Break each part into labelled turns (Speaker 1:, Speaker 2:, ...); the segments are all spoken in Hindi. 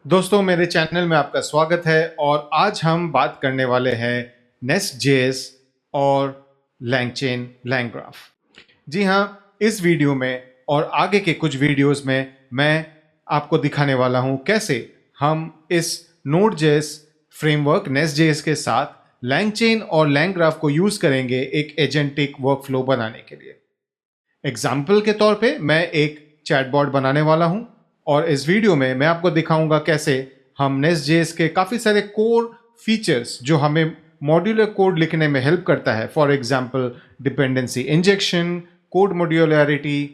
Speaker 1: दोस्तों, मेरे चैनल में आपका स्वागत है और आज हम बात करने वाले हैं Nest.js और LangChain LangGraph। जी हाँ, इस वीडियो में और आगे के कुछ वीडियोस में मैं आपको दिखाने वाला हूं कैसे हम इस Node.js फ्रेमवर्क Nest.js के साथ LangChain और LangGraph को यूज करेंगे एक एजेंटिक वर्कफ्लो बनाने के लिए। एग्जाम्पल के तौर पे मैं एक चैटबॉट बनाने वाला हूं और इस वीडियो में मैं आपको दिखाऊंगा कैसे हम Nest.js के काफ़ी सारे कोर फीचर्स जो हमें मॉड्यूलर कोड लिखने में हेल्प करता है, for example dependency injection, code modularity,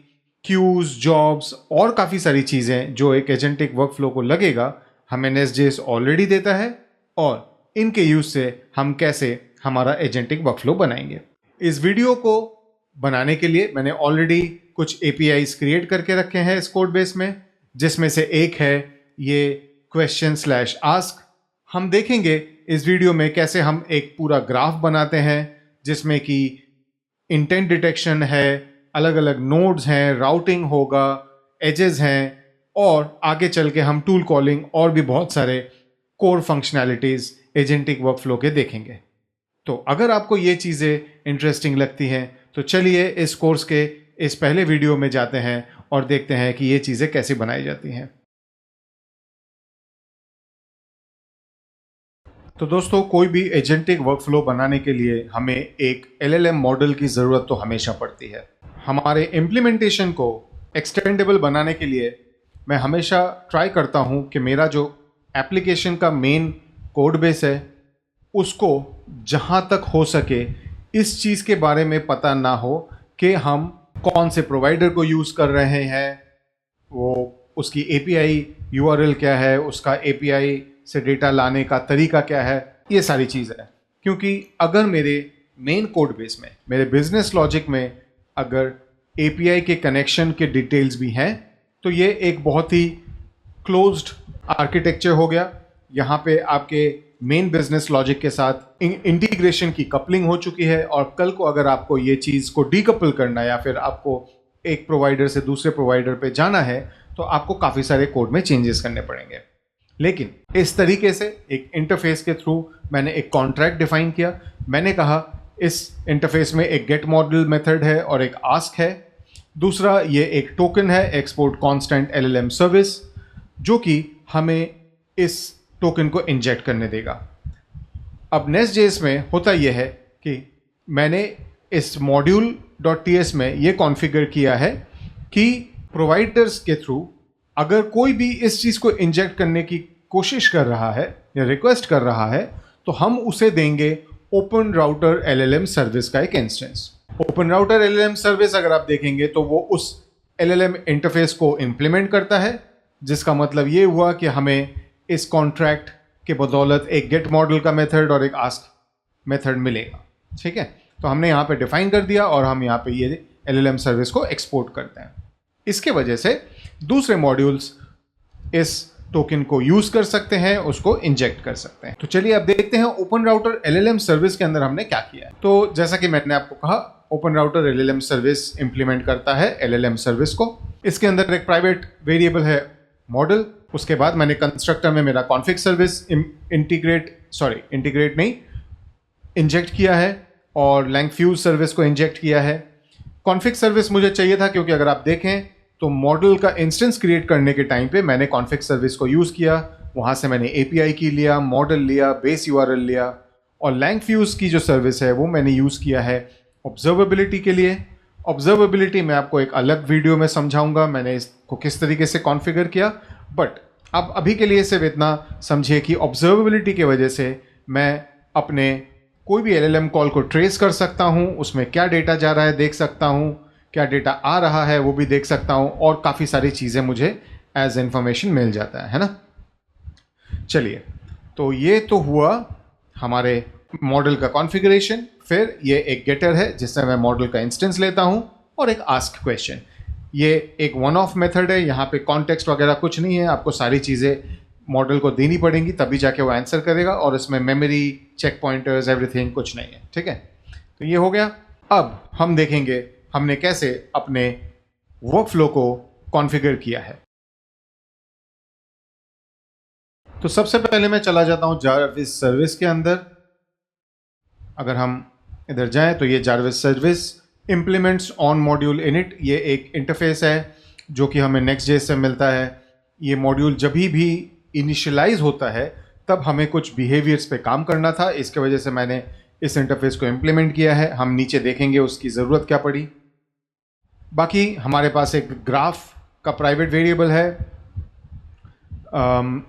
Speaker 1: queues, jobs और काफ़ी सारी चीज़ें जो एक एजेंटिक वर्कफ्लो को लगेगा, हमें Nest.js ऑलरेडी देता है और इनके यूज से हम कैसे हमारा एजेंटिक वर्कफ्लो बनाएंगे। इस वीडियो को बनाने के लिए मैंने ऑलरेडी कुछ APIs क्रिएट करके रखे हैं इस कोड बेस में, जिसमें से एक है ये question/ask। हम देखेंगे इस वीडियो में कैसे हम एक पूरा ग्राफ बनाते हैं जिसमें कि इंटेंट डिटेक्शन है, अलग अलग नोड्स हैं, राउटिंग होगा, एजेस हैं और आगे चल के हम टूल कॉलिंग और भी बहुत सारे कोर फंक्शनैलिटीज एजेंटिक वर्कफ्लो के देखेंगे। तो अगर आपको ये चीज़ें इंटरेस्टिंग लगती हैं तो चलिए इस कोर्स के इस पहले वीडियो में जाते हैं और देखते हैं कि ये चीज़ें कैसे बनाई जाती हैं। तो दोस्तों, कोई भी एजेंटिक वर्कफ्लो बनाने के लिए हमें एक LLM मॉडल की ज़रूरत तो हमेशा पड़ती है। हमारे इम्प्लीमेंटेशन को एक्सटेंडेबल बनाने के लिए मैं हमेशा ट्राई करता हूं कि मेरा जो एप्लीकेशन का मेन कोड बेस है उसको जहां तक हो सके इस चीज़ के बारे में पता ना हो कि हम कौन से प्रोवाइडर को यूज़ कर रहे हैं, वो उसकी API URL क्या है, उसका API से डेटा लाने का तरीका क्या है, ये सारी चीज़ें हैं। क्योंकि अगर मेरे मेन कोड बेस में, मेरे बिजनेस लॉजिक में अगर API के कनेक्शन के डिटेल्स भी हैं तो ये एक बहुत ही क्लोज्ड आर्किटेक्चर हो गया। यहाँ पे आपके मेन बिजनेस लॉजिक के साथ इंटीग्रेशन की कपलिंग हो चुकी है और कल को अगर आपको ये चीज़ को डीकपल करना है या फिर आपको एक प्रोवाइडर से दूसरे प्रोवाइडर पे जाना है तो आपको काफ़ी सारे कोड में चेंजेस करने पड़ेंगे। लेकिन इस तरीके से एक इंटरफेस के थ्रू मैंने एक कॉन्ट्रैक्ट डिफाइन किया। मैंने कहा इस इंटरफेस में एक गेट मॉडल मेथड है और एक आस्क है। दूसरा ये एक टोकन है एक्सपोर्ट कांस्टेंट LLM सर्विस, जो कि हमें इस टोकन को इंजेक्ट करने देगा। अब Nest.js में होता यह है कि मैंने इस module.ts में ये कॉन्फ़िगर किया है कि प्रोवाइडर्स के थ्रू अगर कोई भी इस चीज़ को इंजेक्ट करने की कोशिश कर रहा है या रिक्वेस्ट कर रहा है तो हम उसे देंगे ओपन राउटर LLM सर्विस का एक instance. Open router LLM service अगर आप देखेंगे तो वो उस LLM इंटरफेस को इम्प्लीमेंट करता है, जिसका मतलब ये हुआ कि हमें इस कॉन्ट्रैक्ट के बदौलत एक गेट मॉडल का मेथड और एक आस्क मेथड मिलेगा। ठीक है, तो हमने यहाँ पे डिफाइन कर दिया और हम यहाँ पे ये LLM सर्विस को एक्सपोर्ट करते हैं। इसके वजह से दूसरे मॉड्यूल्स इस टोकन को यूज कर सकते हैं, उसको इंजेक्ट कर सकते हैं। तो चलिए अब देखते हैं ओपन राउटर LLM सर्विस के अंदर हमने क्या किया है। तो जैसा कि मैंने आपको कहा, open router LLM service implement करता है LLM सर्विस को। इसके अंदर एक प्राइवेट वेरिएबल है मॉडल। उसके बाद मैंने कंस्ट्रक्टर में मेरा कॉन्फिग सर्विस इंटीग्रेट नहीं इंजेक्ट किया है और LangFuse सर्विस को इंजेक्ट किया है। कॉन्फिग सर्विस मुझे चाहिए था क्योंकि अगर आप देखें तो मॉडल का इंस्टेंस क्रिएट करने के टाइम पे मैंने कॉन्फिग सर्विस को यूज़ किया। वहाँ से मैंने API की लिया, मॉडल लिया, बेस URL लिया और LangFuse की जो सर्विस है वो मैंने यूज़ किया है ऑब्जर्वेबिलिटी के लिए। ऑब्जर्वेबिलिटी मैं आपको एक अलग वीडियो में समझाऊंगा मैंने इसको किस तरीके से कॉन्फ़िगर किया, बट अब अभी के लिए सिर्फ इतना समझिए कि ऑब्जर्वेबिलिटी की वजह से मैं अपने कोई भी LLM कॉल को ट्रेस कर सकता हूँ, उसमें क्या डेटा जा रहा है देख सकता हूँ, क्या डेटा आ रहा है वो भी देख सकता हूँ और काफ़ी सारी चीज़ें मुझे एज इंफॉर्मेशन मिल जाता है ना। चलिए, तो ये तो हुआ हमारे मॉडल का कॉन्फ़िगरेशन। फिर ये एक गेटर है जिससे मैं मॉडल का इंस्टेंस लेता हूँ और एक आस्क क्वेश्चन। ये एक वन ऑफ मेथड है, यहाँ पे कॉन्टेक्स्ट वगैरह कुछ नहीं है, आपको सारी चीज़ें मॉडल को देनी पड़ेंगी तभी जाके वो आंसर करेगा और इसमें मेमोरी, चेक पॉइंटर्स, एवरीथिंग कुछ नहीं है। ठीक है, तो ये हो गया। अब हम देखेंगे हमने कैसे अपने वर्कफ्लो को कॉन्फ़िगर किया है। तो सबसे पहले मैं चला जाता हूँ जारविस सर्विस के अंदर। अगर हम इधर जाएं तो ये Jarvis service implements on module init, ये एक इंटरफेस है जो कि हमें नेक्स्ट.जेएस से मिलता है। ये मॉड्यूल जब भी इनिशियलाइज होता है तब हमें कुछ बिहेवियर्स पे काम करना था, इसके वजह से मैंने इस इंटरफेस को इम्प्लीमेंट किया है। हम नीचे देखेंगे उसकी ज़रूरत क्या पड़ी। बाकी हमारे पास एक ग्राफ का प्राइवेट वेरिएबल है।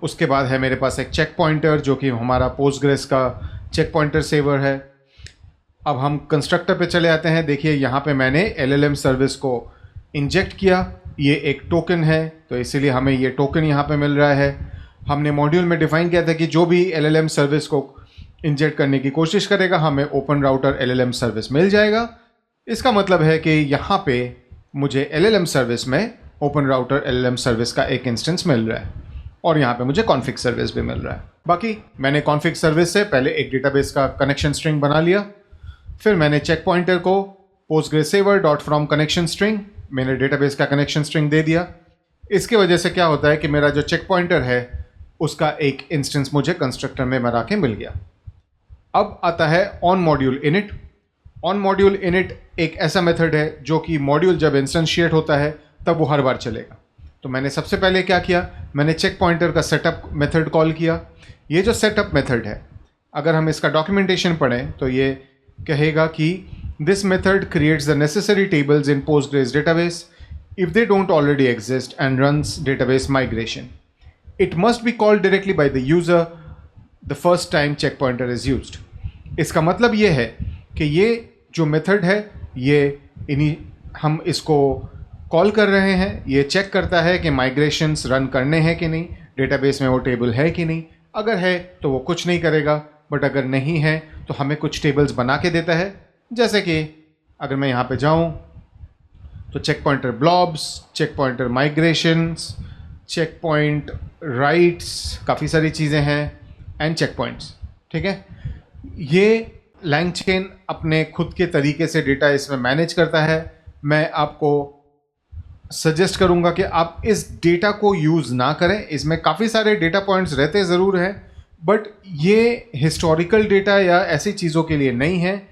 Speaker 1: उसके बाद है मेरे पास एक चेक पॉइंटर जो कि हमारा पोस्टग्रेस का चेक पॉइंटर सेवर है। अब हम कंस्ट्रक्टर पे चले आते हैं। देखिए यहाँ पे मैंने एलएलएम सर्विस को इंजेक्ट किया, ये एक टोकन है तो इसीलिए हमें ये टोकन यहाँ पे मिल रहा है। हमने मॉड्यूल में डिफाइन किया था कि जो भी एलएलएम सर्विस को इंजेक्ट करने की कोशिश करेगा हमें ओपन राउटर एलएलएम सर्विस मिल जाएगा। इसका मतलब है कि यहाँ पे मुझे एलएलएम सर्विस में ओपन राउटर एलएलएम सर्विस का एक इंस्टेंस मिल रहा है और यहाँ पे मुझे कॉन्फिग सर्विस भी मिल रहा है। बाकी मैंने कॉन्फिग सर्विस से पहले एक डेटाबेस का कनेक्शन स्ट्रिंग बना लिया, फिर मैंने चेक पॉइंटर को postgresaver.fromConnectionString मैंने डेटाबेस का कनेक्शन स्ट्रिंग दे दिया। इसके वजह से क्या होता है कि मेरा जो चेक पॉइंटर है उसका एक इंस्टेंस मुझे कंस्ट्रक्टर में बना के मिल गया। अब आता है on module init. On module init एक ऐसा मेथड है जो कि मॉड्यूल जब इंस्टेंशिएट होता है तब वो हर बार चलेगा। तो मैंने सबसे पहले क्या किया, मैंने चेक पॉइंटर का सेटअप मेथड कॉल किया। ये जो सेटअप मेथड है, अगर हम इसका डॉक्यूमेंटेशन पढ़ें तो ये कहेगा कि this method creates the necessary tables in Postgres database if they don't already exist and runs database migration. It must be called directly by the user the first time checkpointer is used. इसका मतलब ये है कि ये जो मेथड है ये हम इसको कॉल कर रहे हैं, ये चेक करता है कि माइग्रेशंस रन करने हैं कि नहीं, डेटाबेस में वो टेबल है कि नहीं। अगर है तो वो कुछ नहीं करेगा, बट अगर नहीं है तो हमें कुछ टेबल्स बना के देता है। जैसे कि अगर मैं यहाँ पे जाऊँ तो checkpointer blobs, checkpointer migrations, checkpoint writes, काफ़ी सारी चीज़ें हैं, एंड चेक पॉइंट्स। ठीक है, ये LangChain अपने खुद के तरीके से डेटा इसमें मैनेज करता है। मैं आपको सजेस्ट करूंगा कि आप इस डेटा को यूज़ ना करें। इसमें काफ़ी सारे डेटा पॉइंट्स रहते ज़रूर हैं, बट ये हिस्टोरिकल डेटा या ऐसी चीज़ों के लिए नहीं है।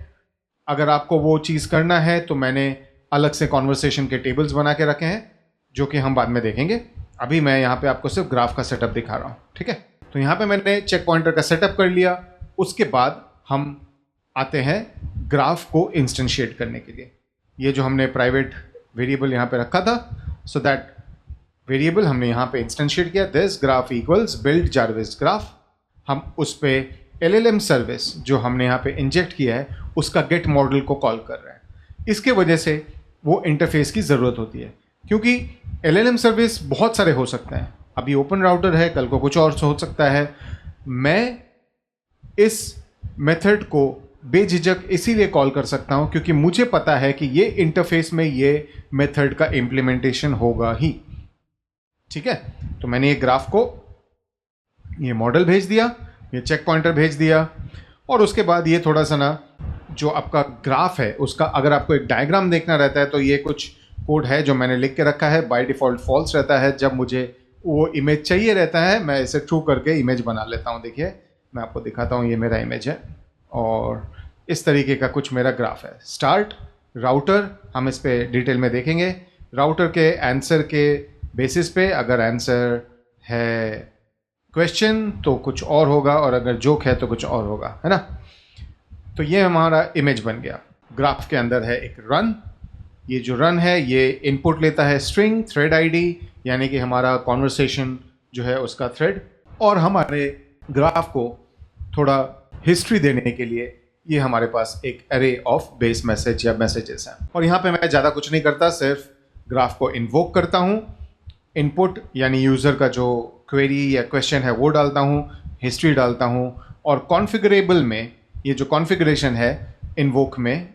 Speaker 1: अगर आपको वो चीज़ करना है तो मैंने अलग से कॉन्वर्सेशन के टेबल्स बना के रखे हैं जो कि हम बाद में देखेंगे। अभी मैं यहाँ पे आपको सिर्फ ग्राफ का सेटअप दिखा रहा हूँ। ठीक है, तो यहाँ पे मैंने चेक पॉइंटर का सेटअप कर लिया। उसके बाद हम आते हैं ग्राफ को इंस्टेंशिएट करने के लिए। ये जो हमने प्राइवेट वेरिएबल यहाँ पे रखा था, सो दैट वेरिएबल हमने यहाँ पे इंस्टेंशिएट किया, this graph equals build Jarvis graph. हम उस पे एलएलएम सर्विस जो हमने यहाँ पे इंजेक्ट किया है उसका गेट मॉडल को कॉल कर रहे हैं। इसके वजह से वो इंटरफेस की ज़रूरत होती है, क्योंकि एलएलएम सर्विस बहुत सारे हो सकते हैं। अभी ओपन राउटर है, कल को कुछ और हो सकता है। मैं इस मेथड को बेझिझक इसीलिए कॉल कर सकता हूं क्योंकि मुझे पता है कि ये इंटरफेस में ये मेथड का इम्प्लीमेंटेशन होगा ही। ठीक है, तो मैंने ये ग्राफ को ये मॉडल भेज दिया, ये चेक पॉइंटर भेज दिया, और उसके बाद ये थोड़ा सा ना जो आपका ग्राफ है उसका अगर आपको एक डायग्राम देखना रहता है तो ये कुछ कोड है जो मैंने लिख के रखा है। बाय डिफ़ॉल्ट फॉल्स रहता है, जब मुझे वो इमेज चाहिए रहता है मैं इसे ट्रू करके इमेज बना लेता हूँ। देखिए मैं आपको दिखाता हूँ, ये मेरा इमेज है और इस तरीके का कुछ मेरा ग्राफ है। स्टार्ट राउटर, हम इस पे डिटेल में देखेंगे। राउटर के आंसर के बेसिस पे अगर आंसर है क्वेश्चन तो कुछ और होगा, और अगर जोक है तो कुछ और होगा, है ना। तो ये हमारा इमेज बन गया। ग्राफ के अंदर है एक रन। ये जो रन है ये इनपुट लेता है स्ट्रिंग थ्रेड आईडी, यानी कि हमारा कॉन्वर्सेशन जो है उसका थ्रेड, और हमारे ग्राफ को थोड़ा हिस्ट्री देने के लिए ये हमारे पास एक एरे ऑफ बेस मैसेज या मैसेजेस हैं। और यहाँ पे मैं ज़्यादा कुछ नहीं करता, सिर्फ ग्राफ को इन्वोक करता हूँ। इनपुट यानी यूज़र का जो क्वेरी या क्वेश्चन है वो डालता हूँ, हिस्ट्री डालता हूँ, और कॉन्फ़िगरेबल में ये जो कॉन्फ़िगरेशन है इन्वोक में,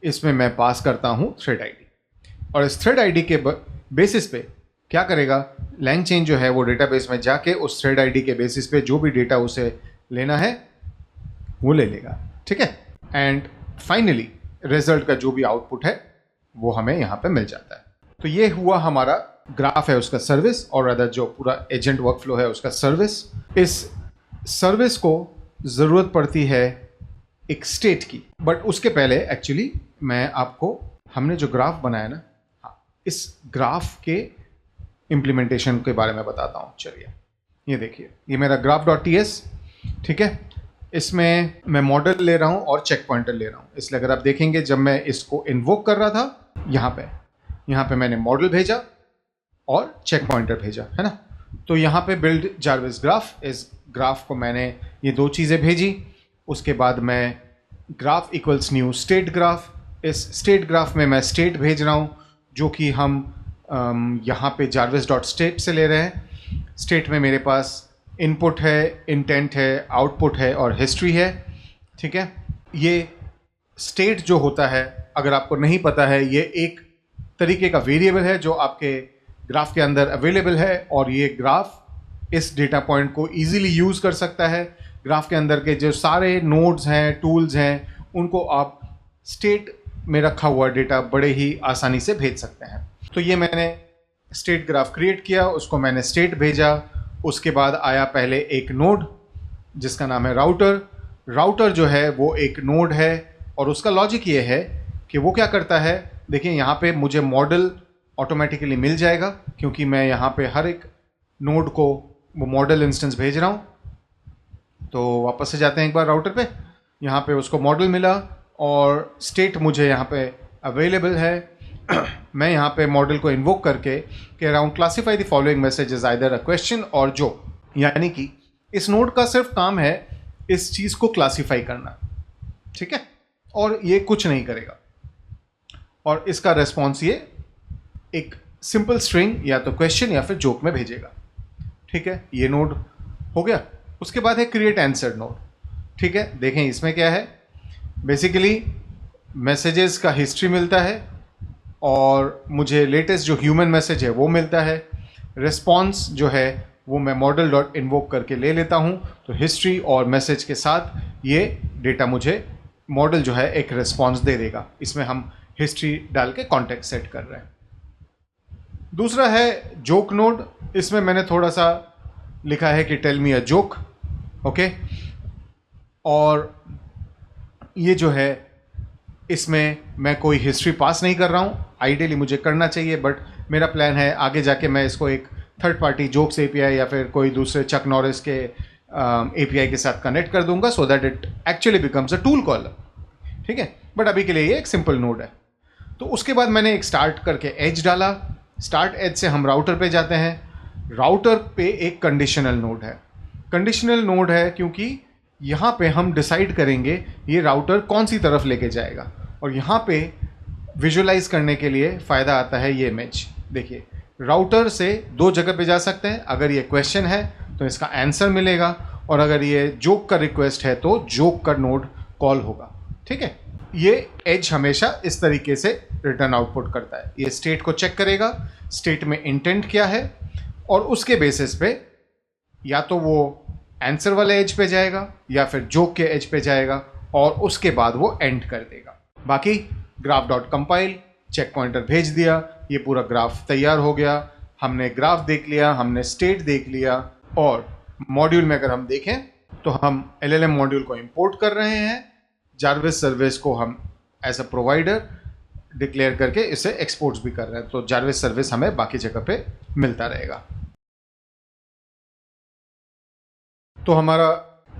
Speaker 1: इसमें मैं पास करता हूँ थ्रेड आईडी। और इस थ्रेड आईडी के बेसिस पे क्या करेगा, LangChain जो है वो डेटाबेस में जाके उस थ्रेड आईडी के बेसिस पे जो भी डेटा उसे लेना है वो ले लेगा। ठीक है, एंड फाइनली रिजल्ट का जो भी आउटपुट है वो हमें यहाँ पे मिल जाता है। तो ये हुआ हमारा ग्राफ है उसका सर्विस, और अदर जो पूरा एजेंट वर्कफ्लो है उसका सर्विस। इस सर्विस को ज़रूरत पड़ती है एक स्टेट की, बट उसके पहले एक्चुअली मैं आपको हमने जो ग्राफ बनाया ना, इस ग्राफ के इम्प्लीमेंटेशन के बारे में बताता हूँ। चलिए ये देखिए, ये मेरा graph.ts, ठीक है। इसमें मैं मॉडल ले रहा हूँ और चेक पॉइंटर ले रहा हूँ, इसलिए अगर आप देखेंगे जब मैं इसको इन्वोक कर रहा था यहाँ पे मैंने मॉडल भेजा और चेक पॉइंटर भेजा, है ना। तो यहाँ पे बिल्ड जारविस ग्राफ, इस ग्राफ को मैंने ये दो चीज़ें भेजी। उसके बाद मैं graph equals new state graph, इस स्टेट ग्राफ में मैं स्टेट भेज रहा हूँ जो कि हम यहाँ पे jarvis.state से ले रहे हैं। स्टेट में मेरे पास इनपुट है, इंटेंट है, आउटपुट है और हिस्ट्री है, ठीक है। ये स्टेट जो होता है, अगर आपको नहीं पता है, ये एक तरीके का वेरिएबल है जो आपके ग्राफ के अंदर अवेलेबल है, और ये ग्राफ इस डेटा पॉइंट को इजीली यूज़ कर सकता है। ग्राफ के अंदर के जो सारे नोड्स हैं, टूल्स हैं, उनको आप स्टेट में रखा हुआ डेटा बड़े ही आसानी से भेज सकते हैं। तो ये मैंने स्टेट ग्राफ क्रिएट किया, उसको मैंने स्टेट भेजा। उसके बाद आया पहले एक नोड जिसका नाम है राउटर। राउटर जो है वो एक नोड है और उसका लॉजिक ये है कि वो क्या करता है, देखिए यहाँ पे मुझे मॉडल ऑटोमेटिकली मिल जाएगा क्योंकि मैं यहाँ पे हर एक नोड को वो मॉडल इंस्टेंस भेज रहा हूँ। तो वापस से जाते हैं एक बार राउटर पे, यहाँ पे उसको मॉडल मिला और स्टेट मुझे यहाँ पे अवेलेबल है। मैं यहाँ पे मॉडल को इन्वोक करके कह रहा हूँ classify the following messages either a question और जो, यानी कि इस नोड का सिर्फ काम है इस चीज़ को क्लासीफाई करना, ठीक है, और ये कुछ नहीं करेगा। और इसका रेस्पॉन्स ये एक सिंपल स्ट्रिंग या तो क्वेश्चन या फिर जोक में भेजेगा, ठीक है। ये नोड हो गया। उसके बाद है क्रिएट आंसर नोड, ठीक है। देखें इसमें क्या है, बेसिकली मैसेजेस का हिस्ट्री मिलता है और मुझे लेटेस्ट जो ह्यूमन मैसेज है वो मिलता है। रिस्पॉन्स जो है वो मैं मॉडल डॉट इन्वोक करके ले लेता हूँ, तो हिस्ट्री और मैसेज के साथ ये डेटा मुझे मॉडल जो है एक रिस्पॉन्स दे देगा। इसमें हम हिस्ट्री डाल के कॉन्टेक्स्ट सेट कर रहे हैं। दूसरा है जोक नोड, इसमें मैंने थोड़ा सा लिखा है कि tell me a joke, okay. और ये जो है इसमें मैं कोई हिस्ट्री पास नहीं कर रहा हूँ, आइडियली मुझे करना चाहिए, बट मेरा प्लान है आगे जाके मैं इसको एक थर्ड पार्टी जोक्स एपीआई या फिर कोई दूसरे चक नॉरिस के एपीआई के साथ कनेक्ट कर दूंगा so that it actually becomes a tool caller, ठीक है। बट अभी के लिए ये एक सिंपल नोड है। तो उसके बाद मैंने एक स्टार्ट करके एज डाला। स्टार्ट एज से हम राउटर पे जाते हैं। राउटर पे एक कंडीशनल नोड है। कंडीशनल नोड है क्योंकि यहाँ पे हम डिसाइड करेंगे ये राउटर कौन सी तरफ लेके जाएगा, और यहाँ पे विजुअलाइज करने के लिए फ़ायदा आता है ये इमेज। देखिए राउटर से दो जगह पे जा सकते हैं, अगर ये क्वेश्चन है तो इसका आंसर मिलेगा, और अगर ये जोक का रिक्वेस्ट है तो जोक का नोड कॉल होगा, ठीक है। ये एज हमेशा इस तरीके से रिटर्न आउटपुट करता है। ये स्टेट को चेक करेगा, स्टेट में इंटेंट क्या है, और उसके बेसिस पे या तो वो आंसर वाले एज पे जाएगा या फिर जोक के एज पे जाएगा, और उसके बाद वो एंड कर देगा। बाकी graph dot compile, checkpointer भेज दिया, ये पूरा ग्राफ तैयार हो गया। हमने ग्राफ देख लिया, हमने स्टेट देख लिया, और मॉड्यूल में अगर हम देखें तो हम LLM मॉड्यूल को इंपोर्ट कर रहे हैं। जारविस सर्विस को हम एज अ प्रोवाइडर डिक्लेयर करके इसे एक्सपोर्ट्स भी कर रहे हैं, तो जारविस सर्विस हमें बाकी जगह पे मिलता रहेगा। तो हमारा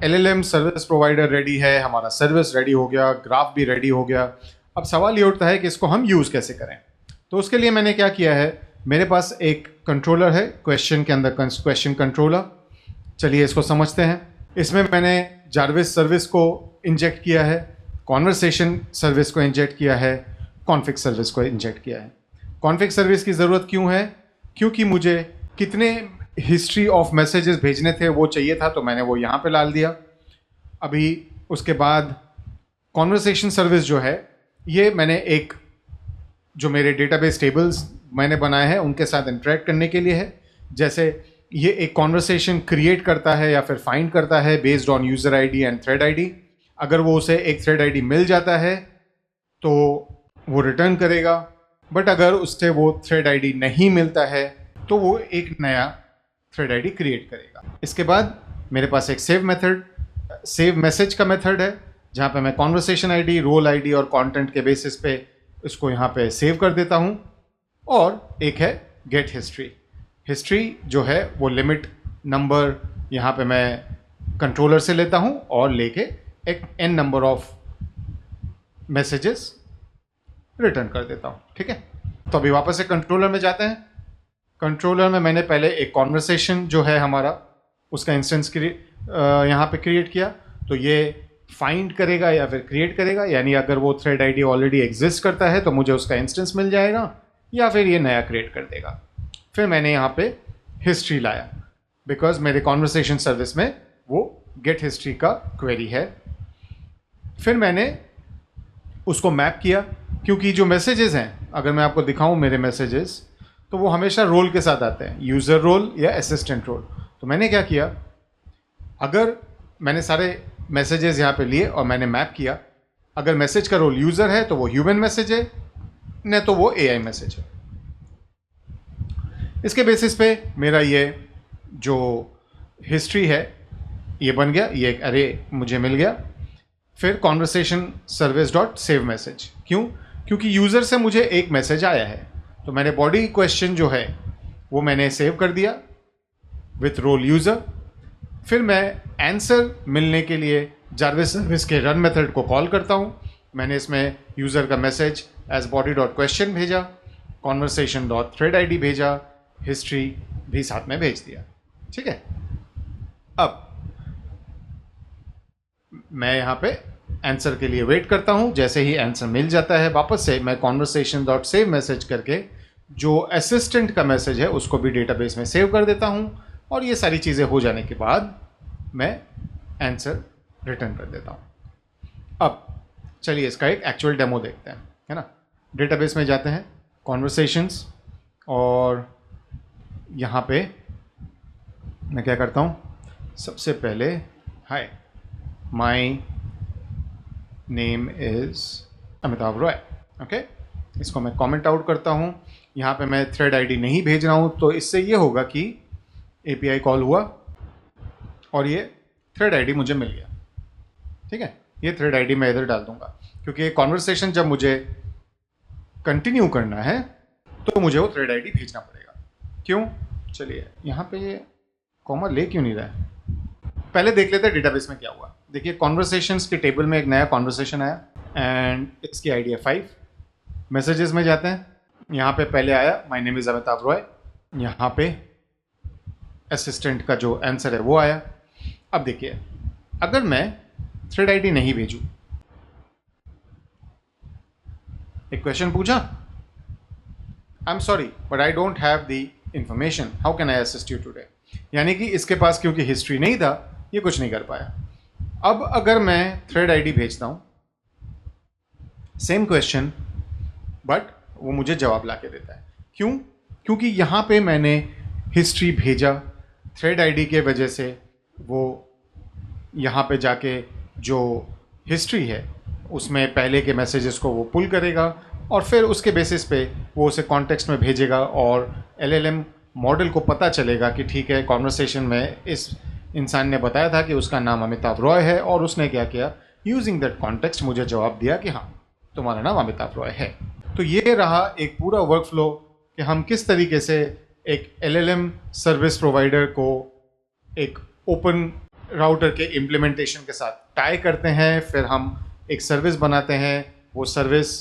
Speaker 1: LLM सर्विस प्रोवाइडर रेडी है, हमारा सर्विस रेडी हो गया, ग्राफ भी रेडी हो गया। अब सवाल ये उठता है कि इसको हम यूज़ कैसे करें। तो उसके लिए मैंने क्या किया है, मेरे पास एक कंट्रोलर है, क्वेश्चन के अंदर क्वेश्चन कंट्रोलर। चलिए इसको समझते हैं। इसमें मैंने जारविस सर्विस को इंजेक्ट किया है, कॉन्वर्सेशन सर्विस को इंजेक्ट किया है, कॉन्फिग सर्विस को इंजेक्ट किया है। कॉन्फिग सर्विस की ज़रूरत क्यों है, क्योंकि मुझे कितने हिस्ट्री ऑफ मैसेजेस भेजने थे वो चाहिए था, तो मैंने वो यहाँ पे डाल दिया। अभी उसके बाद कॉन्वर्सेशन सर्विस जो है, ये मैंने एक जो मेरे डेटाबेस टेबल्स मैंने बनाए हैं उनके साथ इंटरेक्ट करने के लिए है। जैसे ये एक कॉन्वर्सेशन क्रिएट करता है या फिर फाइंड करता है based on user ID and thread ID. अगर वो उसे एक थ्रेड आईडी मिल जाता है तो वो रिटर्न करेगा, बट अगर उससे वो थ्रेड आईडी नहीं मिलता है तो वो एक नया थ्रेड आईडी क्रिएट करेगा। इसके बाद मेरे पास एक सेव मैसेज का मेथड है जहाँ पे मैं कॉन्वर्सेशन आईडी, रोल आईडी और कंटेंट के बेसिस पे इसको यहाँ पे सेव कर देता हूँ। और एक है गेट हिस्ट्री। हिस्ट्री जो है वो लिमिट नंबर यहाँ पे मैं कंट्रोलर से लेता हूँ और लेके एक n number of messages return कर देता हूँ। ठीक है, तो अभी वापस से कंट्रोलर में जाते हैं। कंट्रोलर में मैंने पहले एक कॉन्वर्सेशन जो है हमारा उसका इंस्टेंस यहाँ पे क्रिएट किया। तो ये फाइंड करेगा या फिर क्रिएट करेगा, यानी अगर वो थ्रेड आईडी ऑलरेडी एग्जिस्ट करता है तो मुझे उसका इंस्टेंस मिल जाएगा या फिर ये नया क्रिएट कर देगा। फिर मैंने यहाँ पे हिस्ट्री लाया बिकॉज मेरे कॉन्वर्सेशन सर्विस में वो गेट हिस्ट्री का क्वेरी है। फिर मैंने उसको मैप किया, क्योंकि जो मैसेजेस हैं अगर मैं आपको दिखाऊं मेरे मैसेजेस तो वो हमेशा रोल के साथ आते हैं, यूज़र रोल या असिस्टेंट रोल। तो मैंने क्या किया, अगर मैंने सारे मैसेजेस यहाँ पे लिए और मैंने मैप किया, अगर मैसेज का रोल यूज़र है तो वो ह्यूमन मैसेज है, न तो वो एआई मैसेज है। इसके बेसिस पे मेरा ये जो हिस्ट्री है ये बन गया, ये एक अरे मुझे मिल गया। फिर conversation service dot save message, क्यों? क्योंकि यूज़र से मुझे एक मैसेज आया है, तो मैंने बॉडी क्वेश्चन जो है वो मैंने सेव कर दिया विथ रोल यूज़र। फिर मैं आंसर मिलने के लिए जारविस सर्विस के रन मेथड को कॉल करता हूँ। मैंने इसमें यूज़र का message as body dot question भेजा, conversation dot thread I D भेजा, हिस्ट्री भी साथ में भेज दिया। ठीक है, अब मैं यहाँ पे आंसर के लिए वेट करता हूँ। जैसे ही आंसर मिल जाता है वापस से मैं कॉन्वर्सेशन डॉट सेव मैसेज करके जो असिस्टेंट का मैसेज है उसको भी डेटाबेस में सेव कर देता हूँ। और ये सारी चीज़ें हो जाने के बाद मैं आंसर रिटर्न कर देता हूँ। अब चलिए इसका एक एक्चुअल डेमो देखते हैं, है ना। डेटाबेस में जाते हैं, कॉन्वर्सेशंस, और यहाँ पे मैं क्या करता हूँ, सबसे पहले hi my name is Amitabh Roy. Okay, इसको मैं कमेंट आउट करता हूँ। यहाँ पे मैं थ्रेड आईडी नहीं भेज रहा हूँ, तो इससे ये होगा कि एपीआई कॉल हुआ और ये थ्रेड आईडी मुझे मिल गया। ठीक है, ये थ्रेड आईडी मैं इधर डाल दूंगा, क्योंकि ये कॉन्वर्सेशन जब मुझे कंटिन्यू करना है तो मुझे वो थ्रेड आईडी भेजना पड़ेगा। क्यों? चलिए यहाँ पे ये कॉमा ले क्यों नहीं रहा है, पहले देख लेते हैं डेटाबेस में क्या हुआ। देखिए कॉन्वर्सेशंस के टेबल में एक नया कॉन्वर्सेशन आया एंड इसकी आईडी है 5। मैसेजेस में जाते हैं, यहाँ पे पहले आया my name is Amitabh Roy, यहाँ पे असिस्टेंट का जो आंसर है वो आया। अब देखिए अगर मैं थ्रेड आईडी नहीं भेजूं, एक क्वेश्चन पूछा, I am sorry but I don't have the information, how can I assist you today, यानी कि इसके पास क्योंकि हिस्ट्री नहीं था ये कुछ नहीं कर पाया। अब अगर मैं थ्रेड आईडी भेजता हूं, सेम क्वेश्चन, बट वो मुझे जवाब ला के देता है। क्यों? क्योंकि यहाँ पे मैंने हिस्ट्री भेजा, थ्रेड आईडी के वजह से वो यहाँ पे जाके जो हिस्ट्री है उसमें पहले के मैसेजेस को वो पुल करेगा और फिर उसके बेसिस पे वो उसे कॉन्टेक्स्ट में भेजेगा और एलएलएम मॉडल को पता चलेगा कि ठीक है, कॉन्वर्सेशन में इस इंसान ने बताया था कि उसका नाम अमिताभ रॉय है और उसने क्या किया, यूजिंग दैट कॉन्टेक्स्ट मुझे जवाब दिया कि हाँ तुम्हारा नाम अमिताभ रॉय है। तो ये रहा एक पूरा वर्क फ्लो कि हम किस तरीके से एक एलएलएम सर्विस प्रोवाइडर को एक ओपन राउटर के इम्प्लीमेंटेशन के साथ टाई करते हैं, फिर हम एक सर्विस बनाते हैं, वो सर्विस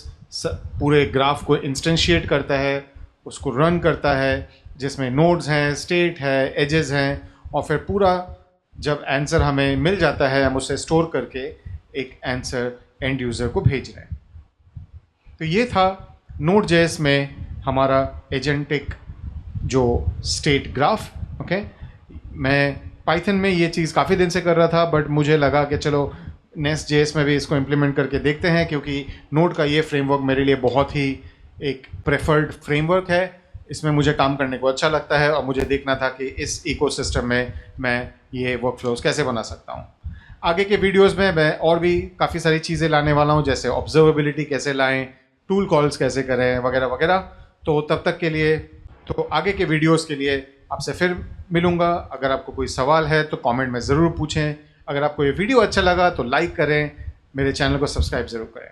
Speaker 1: पूरे ग्राफ को इंस्टेंशिएट करता है, उसको रन करता है, जिसमें नोड्स हैं, स्टेट है, एजेस हैं, और फिर पूरा जब आंसर हमें मिल जाता है हम उसे स्टोर करके एक आंसर एंड यूज़र को भेज रहे हैं। तो ये था Node.js में हमारा एजेंटिक जो स्टेट ग्राफ। ओके, मैं पाइथन में ये चीज़ काफ़ी दिन से कर रहा था, बट मुझे लगा कि चलो Nest.js में भी इसको इम्प्लीमेंट करके देखते हैं, क्योंकि नोड का ये फ्रेमवर्क मेरे लिए बहुत ही एक प्रेफर्ड फ्रेमवर्क है। इसमें मुझे काम करने को अच्छा लगता है और मुझे देखना था कि इस इकोसिस्टम में मैं ये वर्कफ्लोज कैसे बना सकता हूँ। आगे के वीडियोस में मैं और भी काफ़ी सारी चीज़ें लाने वाला हूँ, जैसे ऑब्जर्वेबिलिटी कैसे लाएं, टूल कॉल्स कैसे करें, वगैरह वगैरह। तो तब तक के लिए, तो आगे के वीडियोस के लिए आपसे फिर मिलूँगा। अगर आपको कोई सवाल है तो कमेंट में ज़रूर पूछें। अगर आपको ये वीडियो अच्छा लगा तो लाइक करें, मेरे चैनल को सब्सक्राइब ज़रूर करें।